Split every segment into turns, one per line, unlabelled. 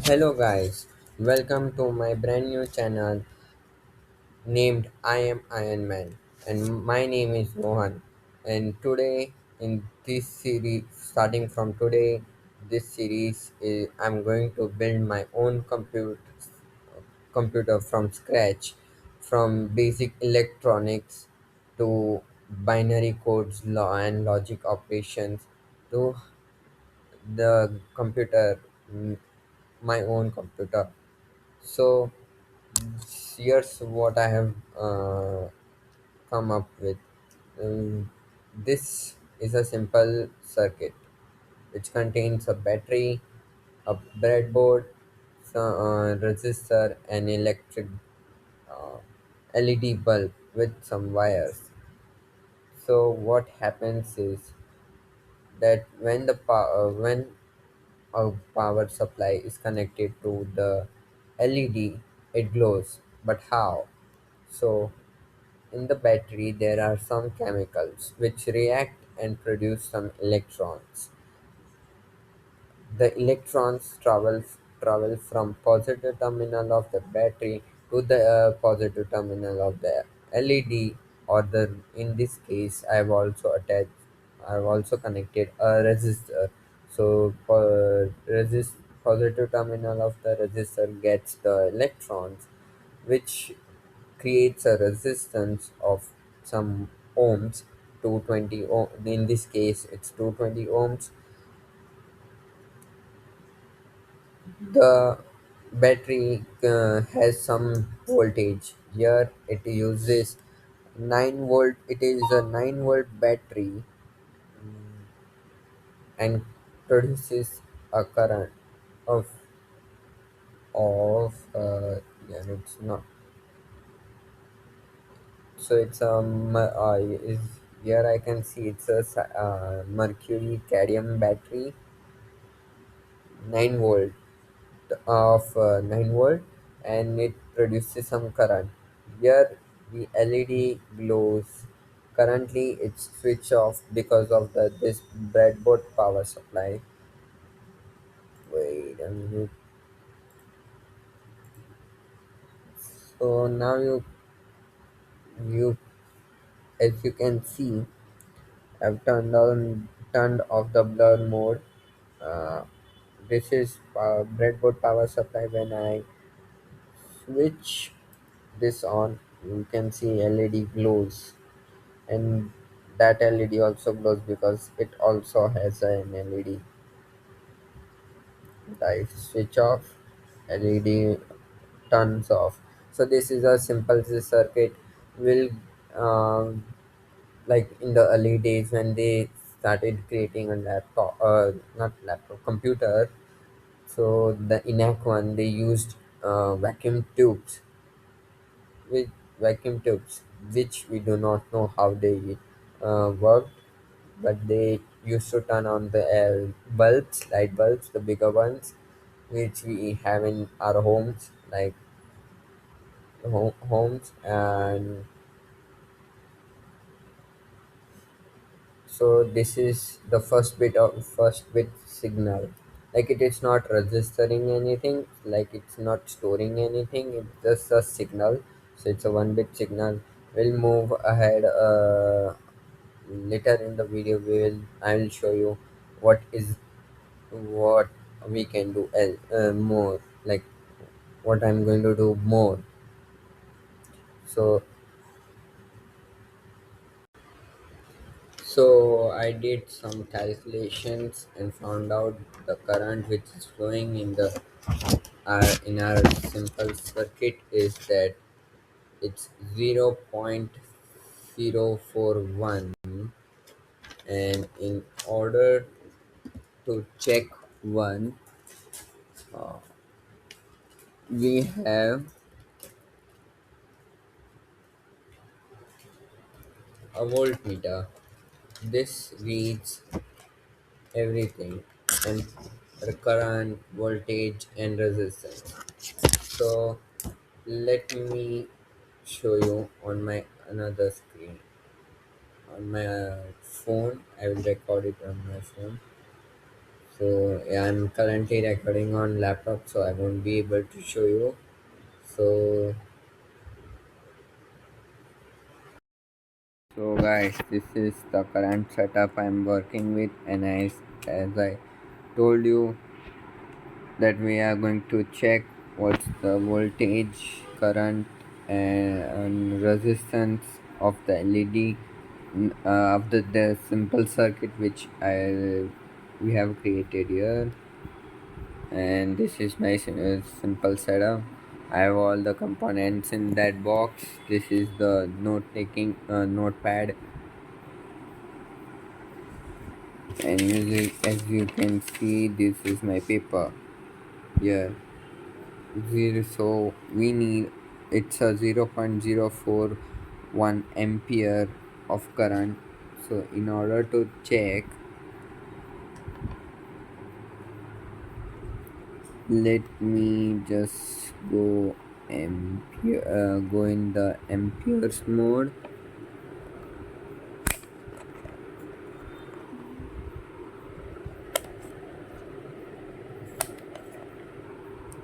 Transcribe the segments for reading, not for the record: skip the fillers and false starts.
Hello guys, welcome to my brand new channel named I am Iron Man, and my name is Mohan. And today in this series, starting from today, this series is I'm going to build my own computer from scratch, from basic electronics to binary codes, law and logic operations to the computer, mm, my own computer. So here's what I have come up with. This is a simple circuit which contains a battery, a breadboard, some resistor, an electric uh, LED bulb with some wires. So what happens is that when a power supply is connected to the LED, it glows. But how? So in the battery, there are some chemicals which react and produce some electrons. The electrons travel from positive terminal of the battery to the positive terminal of the LED, or the in this case I've also connected a resistor. So positive terminal of the resistor gets the electrons, which creates a resistance of some ohms, 220 ohm. In this case it's 220 ohms. The battery has some voltage. Here it uses 9 volt. It is a 9 volt battery, and produces a current of yeah, it's not. So it's is here I can see it's a mercury cadmium battery, 9 volt, of 9 volt, and it produces some current. Here the LED glows. Currently it's switched off because of this breadboard power supply. Wait a minute. So now you as you can see, I've turned off the blur mode. Uh, this is breadboard power supply. When I switch this on, you can see LED glows, and that LED also glows because it also has an LED. Light switch off, LED turns off. So this is a simple circuit. Will um, like in the early days when they started creating a laptop, not laptop, computer. So the ENAC one, they used vacuum tubes, with vacuum tubes, which we do not know how they work, but they used to turn on the bulbs, light bulbs, the bigger ones, which we have in our homes, like homes. And so this is the first bit signal. Like it is not registering anything, like it's not storing anything. It's just a signal. So it's a 1 bit signal. We'll move ahead. Later in the video, I will show you what we can do more, like what I'm going to do more. So so I did some calculations and found out the current which is flowing in our simple circuit is that it's 0.041. And in order to check one, uh, we have a voltmeter. This reads everything, and the current, voltage, and resistance. So let me show you on my another screen, on my phone. I will record it on my phone. So yeah, I'm currently recording on laptop, so I won't be able to show you. So guys, this is the current setup I'm working with, and as I told you that we are going to check what's the voltage, current, and resistance of the LED of the simple circuit which I we have created here. And this is my simple setup. I have all the components in that box. This is the note taking notepad, and as you can see, this is my paper. Yeah, zero. So we need, it's a 0.041 ampere of current. So in order to check, let me just go in the amperes mode.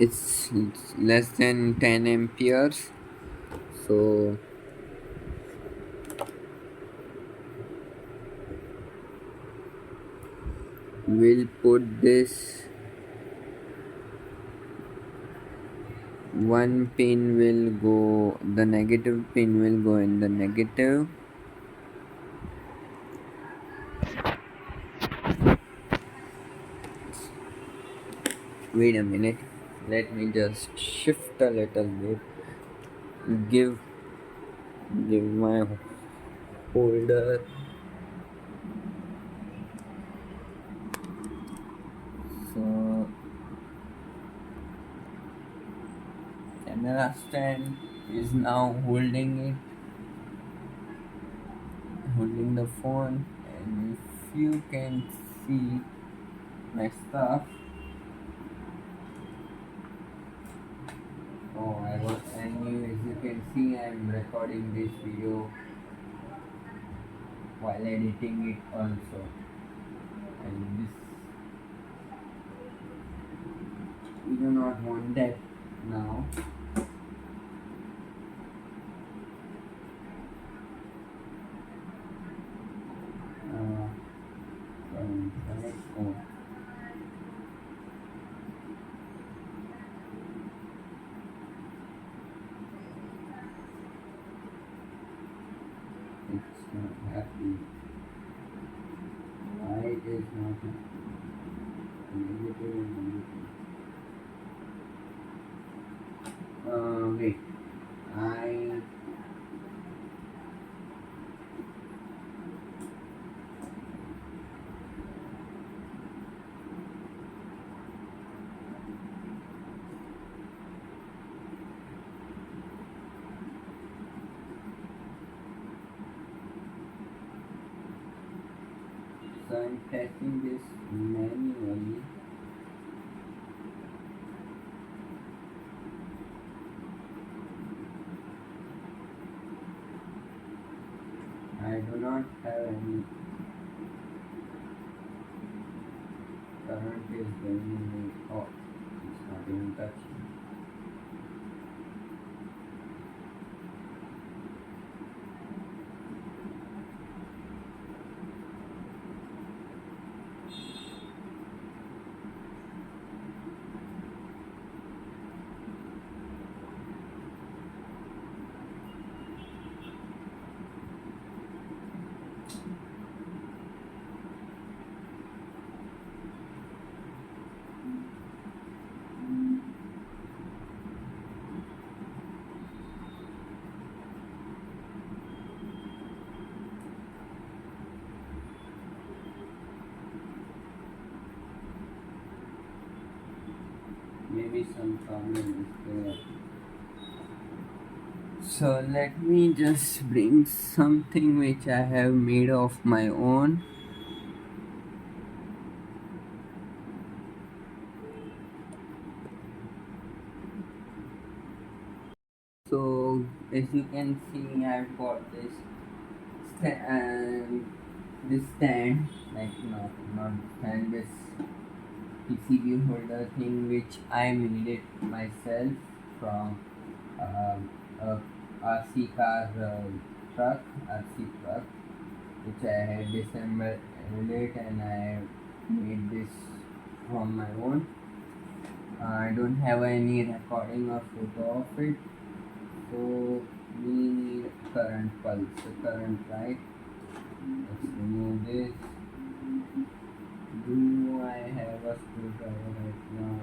It's less than 10 amperes. So we'll put this, one pin will go, the negative pin will go in the negative. Wait a minute, let me just shift a little bit. Give my holder. So camera stand is now holding the phone, and if you can see my stuff. Oh, and you, as you can see, I'm recording this video while editing it also. And this, we do not want that now. Uh, oh, it's not happy. Why it is not happy? Negative and negative. Wait. I So I'm testing this manually. I do not have any current is going in. Oh, it's not even touching. Maybe some problem is there. So let me just bring something which I have made of my own. So as you can see, I've got this stand, like not stand, this PCB holder thing which I made it myself from a RC car truck, RC truck, which I had disassembled it and I made this from my own. I don't have any recording or photo of it, so we need current pulse, current, right? Let's remove this. Do I have a screwdriver right now?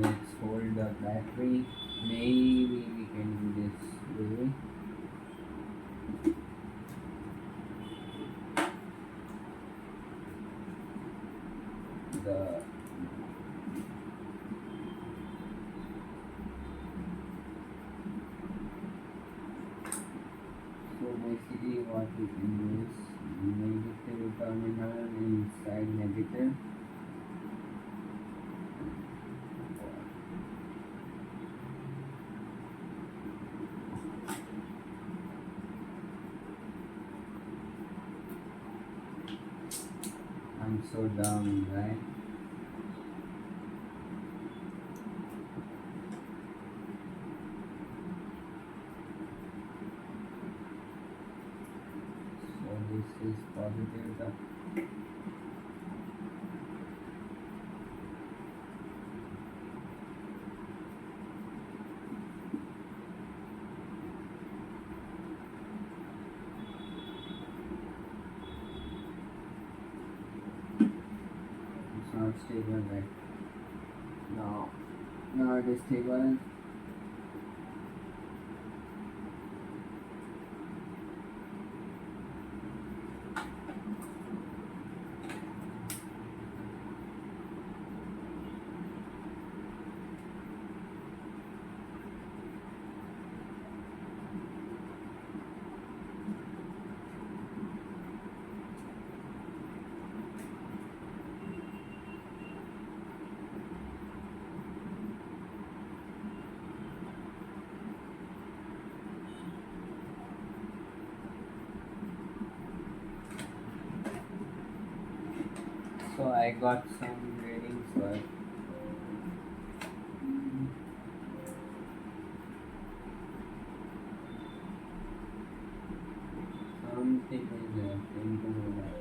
Let's hold the battery. Maybe we can do this way. The So basically what we can do is negative terminal inside negative. I'm so dumb, right? So this is positive. It's not stable, right? Now, now it is stable. So I got some readings for something is there into that.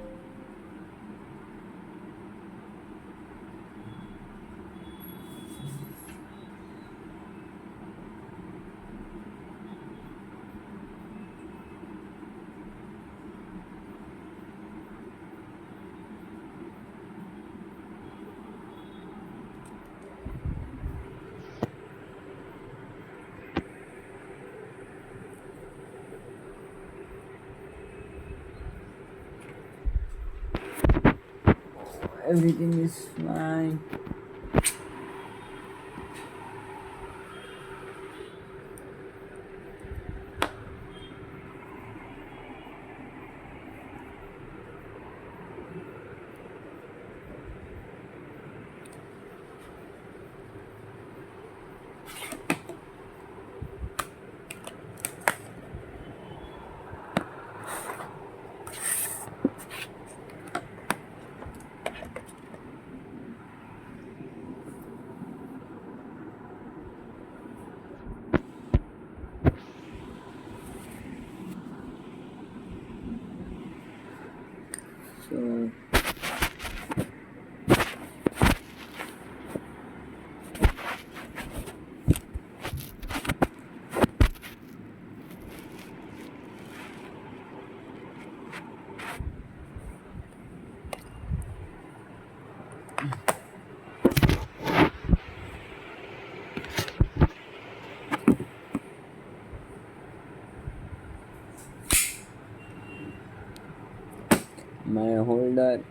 Everything is fine. So my holder.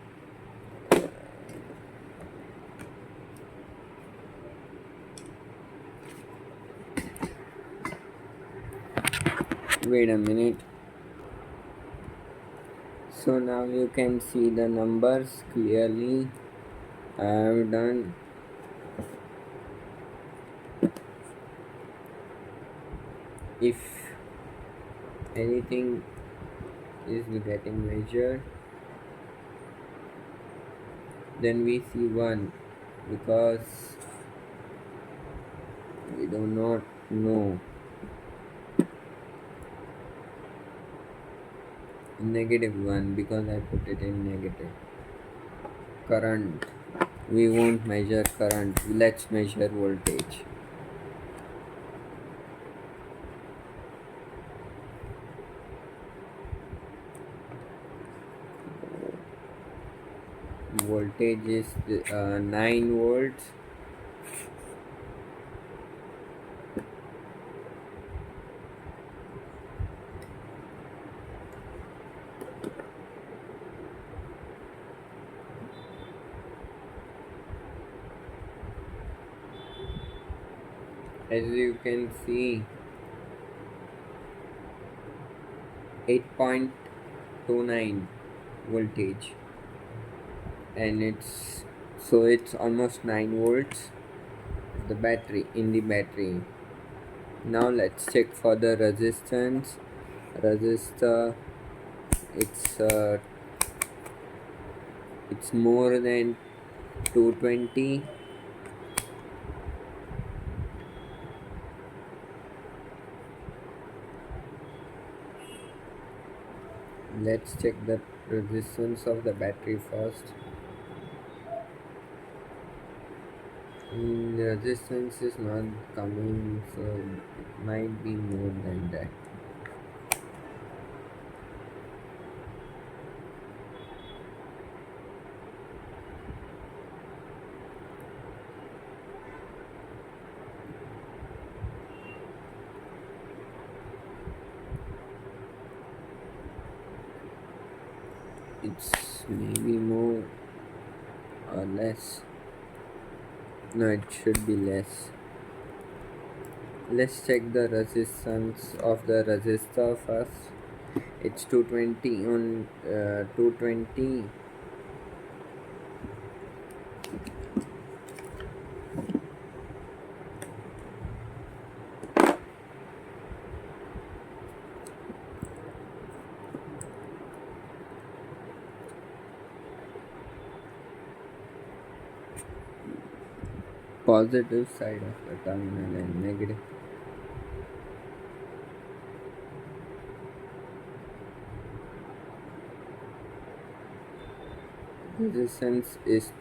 Wait a minute. So now you can see the numbers clearly. I have done. If anything is getting measured, then we see 1 because we do not know. -1 because I put it in negative. Current, we won't measure current, let's measure voltage. Voltage is 9 volts. As you can see, 8.29 voltage, and it's almost 9 volts. The battery, in the battery. Now let's check for the resistance. Resistor, it's uh, it's more than 220. Let's check the resistance of the battery first. Resistance is not coming, so it might be more than that. It's maybe more or less. No, it should be less. Let's check the resistance of the resistor first. It's 220 on 220. Positive side of the terminal and negative. Resistance is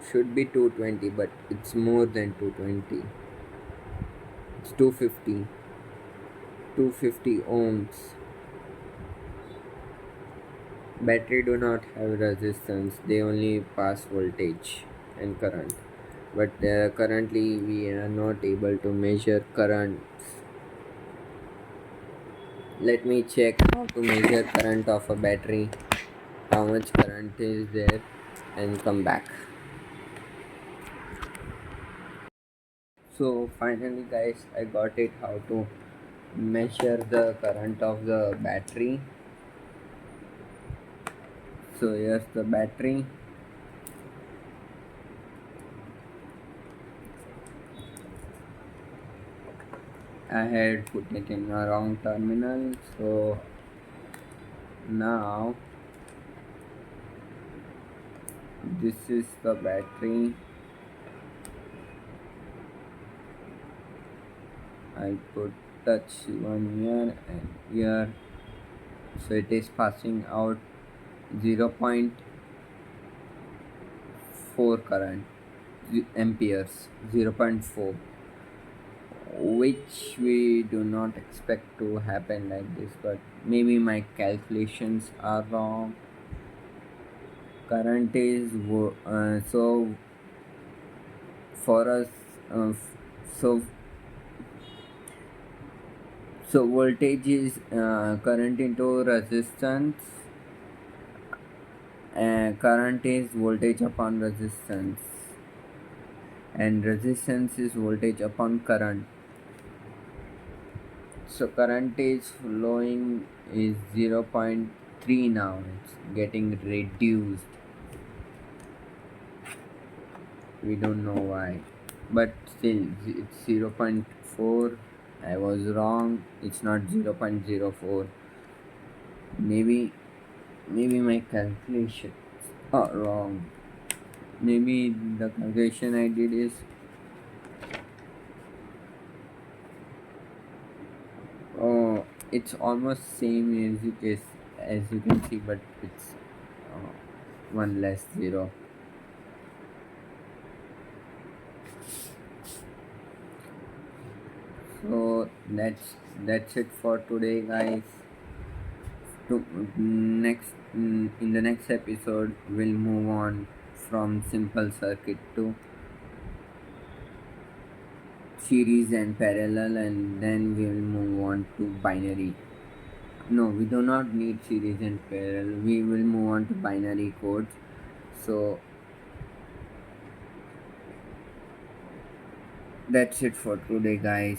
should be 220, but it's more than 220. It's 250. 250 ohms. Battery do not have resistance, they only pass voltage and current. But currently we are not able to measure current. Let me check how to measure current of a battery, how much current is there, and come back. So finally guys, I got it how to measure the current of the battery. So here's the battery. I had put it in a wrong terminal, so now this is the battery. I put touch one here and here, so it is passing out 0.4 current, amperes, 0.4, which we do not expect to happen like this, but maybe my calculations are wrong. Current is so for us, uh, so voltage is current into resistance, current is voltage upon resistance, and resistance is voltage upon current. So current is flowing is 0.3 now, it's getting reduced. We don't know why, but still it's 0.4. I was wrong, it's not 0.04. Maybe Maybe my calculations are wrong. Maybe the calculation I did is it's almost same as you can see, but it's uh, one less zero. So that's it for today, guys. To next in the next episode, we'll move on from simple circuit to series and parallel, and then we'll move on to binary. No, we do not need series and parallel. We will move on to binary codes. So that's it for today, guys.